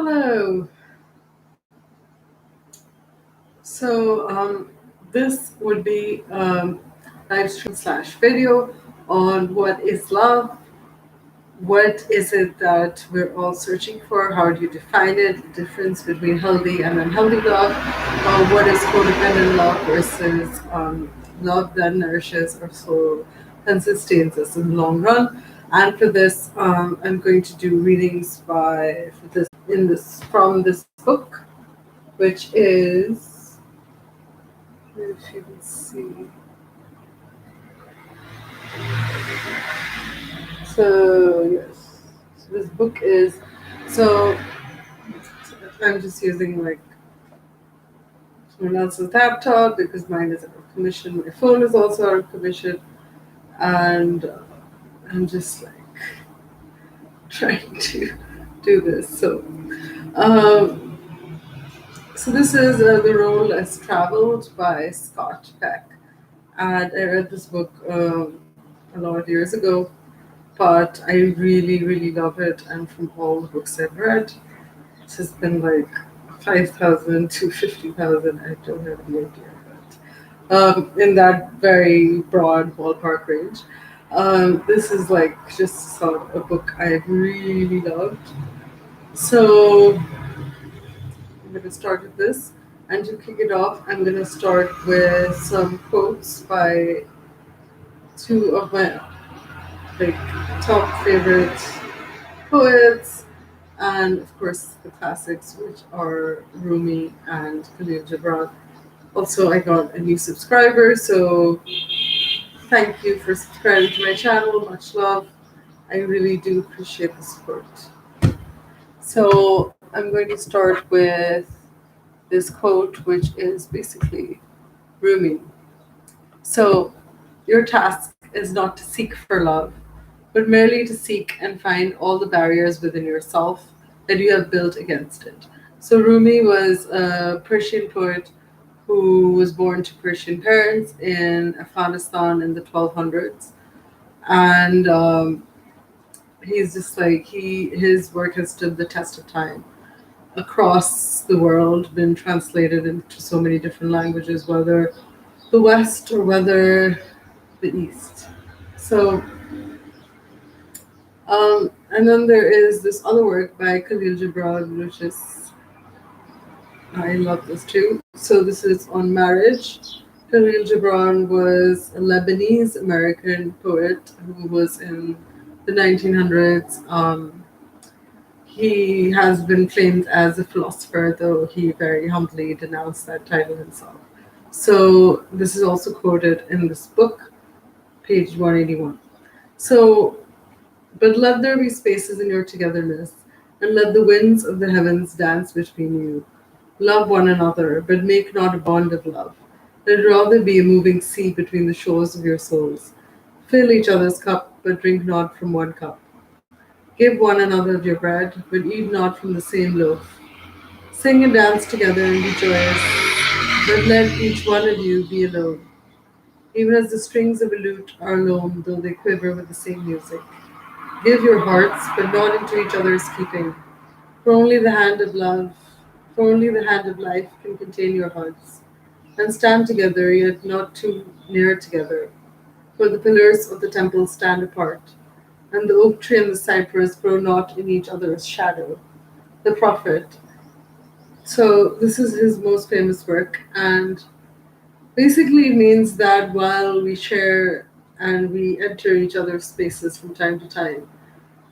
Hello. So this would be live stream slash video on what is love, what is it that we're all searching for, how do you define it, the difference between healthy and unhealthy love, what is codependent love versus love that nourishes our soul and sustains us in the long run. And for this, I'm going to do readings by for this in this from this book, which is, if you can see. So yes, so this book is so I'm just using like someone else's laptop because mine is out of commission. My phone is also out of commission, and I'm just like trying to do this. Um, so this is The Role Less Traveled by Scott Peck, and I read this book a lot of years ago, but I really, really love it. And from all the books I've read, it has been like 5,000 to 50,000. I don't have any idea, but in that very broad ballpark range. This is like just sort of a book I've really loved. So I'm going to start with this. And to kick it off, I'm going to start with some quotes by two of my like top favorite poets, and of course the classics, which are Rumi and Khalil Gibran. Also, I got a new subscriber, so thank you for subscribing to my channel. Much love. I really do appreciate the support. So I'm going to start with this quote, which is basically Rumi. So, your task is not to seek for love, but merely to seek and find all the barriers within yourself that you have built against it. So, Rumi was a Persian poet who was born to Persian parents in Afghanistan in the 1200s. And he's just like, his work has stood the test of time across the world, been translated into so many different languages, whether the West or whether the East. So, and then there is this other work by Khalil Gibran, which is, I love this too. So, this is on marriage. Khalil Gibran was a Lebanese American poet who was in the 1900s. He has been claimed as a philosopher, though he very humbly denounced that title himself. So, this is also quoted in this book, page 181. So, but let there be spaces in your togetherness, and let the winds of the heavens dance between you. Love one another, but make not a bond of love. Let it rather be a moving sea between the shores of your souls. Fill each other's cup, but drink not from one cup. Give one another of your bread, but eat not from the same loaf. Sing and dance together and be joyous, but let each one of you be alone, even as the strings of a lute are alone, though they quiver with the same music. Give your hearts, but not into each other's keeping. For only the hand of love, for only the hand of life can contain your hearts. And stand together, yet not too near together. For the pillars of the temple stand apart, and the oak tree and the cypress grow not in each other's shadow. The prophet. So this is his most famous work, and basically it means that while we share and we enter each other's spaces from time to time,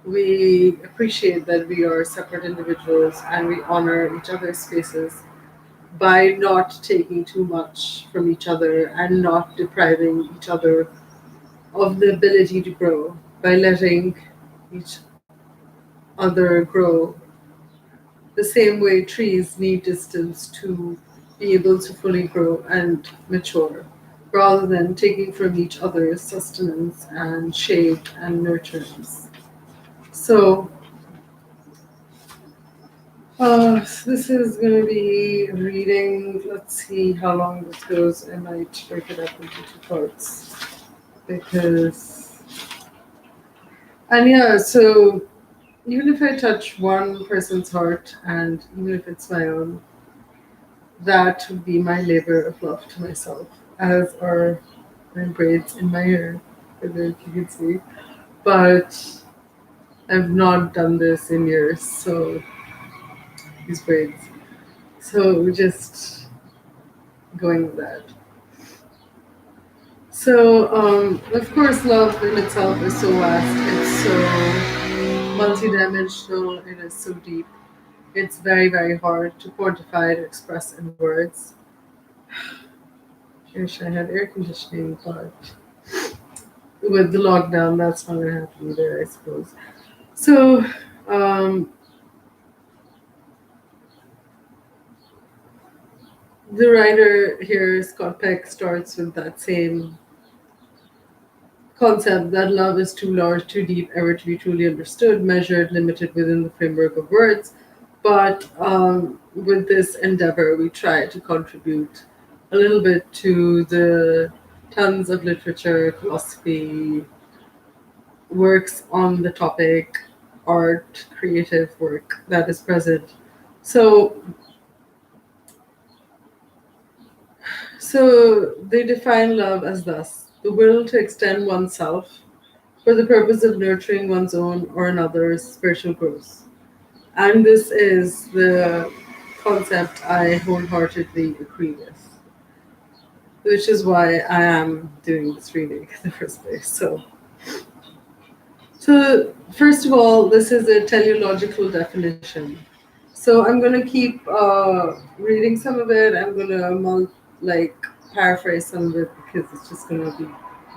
we appreciate that we are separate individuals and we honor each other's spaces by not taking too much from each other and not depriving each other of the ability to grow, by letting each other grow the same way trees need distance to be able to fully grow and mature, rather than taking from each other's sustenance and shade and nurturance. So, this is going to be reading. Let's see how long this goes. I might break it up into two parts because, and yeah, so even if I touch one person's heart, and even if it's my own, that would be my labor of love to myself, as are my braids in my hair. I don't know if you can see. But I've not done this in years, so these braids. So just going with that. So, of course, love in itself is so vast. It's so multidimensional. It is so deep. It's very, very hard to quantify to express in words. I wish I had air conditioning, but with the lockdown, that's not going to happen either, I suppose. So, um, the writer here, Scott Peck, starts with that same concept that love is too large, too deep, ever to be truly understood, measured, limited within the framework of words. But with this endeavor, we try to contribute a little bit to the tons of literature, philosophy, works on the topic, art, creative work that is present. So, so they define love as thus: the will to extend oneself for the purpose of nurturing one's own or another's spiritual growth. And this is the concept I wholeheartedly agree with, which is why I am doing this reading in the first place. So first of all, this is a teleological definition. So I'm going to keep reading some of it. I'm going to like paraphrase some of it because it's just going to be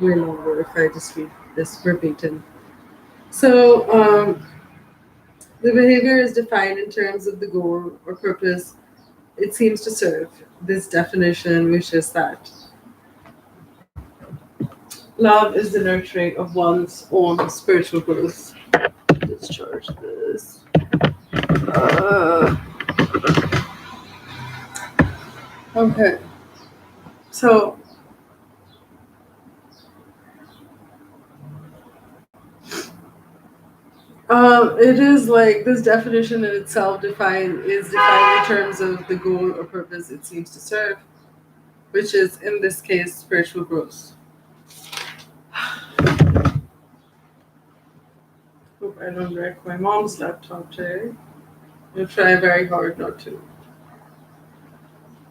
way longer if I just read this verbatim. So the behavior is defined in terms of the goal or purpose it seems to serve. This definition, which is that love is the nurturing of one's own spiritual growth. Discharge this. Uh, okay, so it is like this definition in itself defined in terms of the goal or purpose it seems to serve, which is in this case spiritual growth. Hope I don't wreck my mom's laptop today. I'll try very hard not to.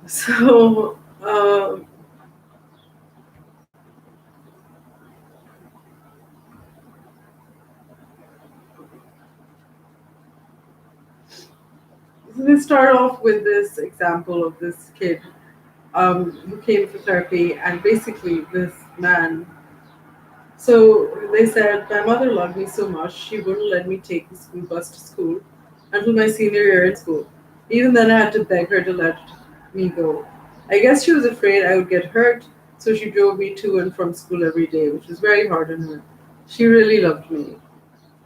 So, so we start off with this example of this kid who came for therapy, and basically this man. So they said my mother loved me so much she wouldn't let me take the school bus to school until my senior year in school. Even then, I had to beg her to let me go. I guess she was afraid I would get hurt, so she drove me to and from school every day, which was very hard on her. She really loved me.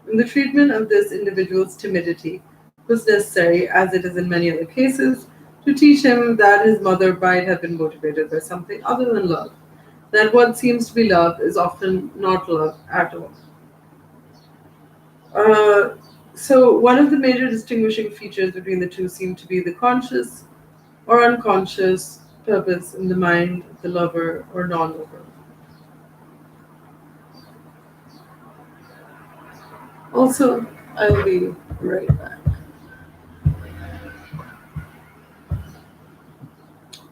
And the treatment of this individual's timidity was necessary, as it is in many other cases, to teach him that his mother might have been motivated by something other than love, that what seems to be love is often not love at all. Uh, so, one of the major distinguishing features between the two seem to be the conscious or unconscious purpose in the mind of the lover or non lover. Also, I'll be right back.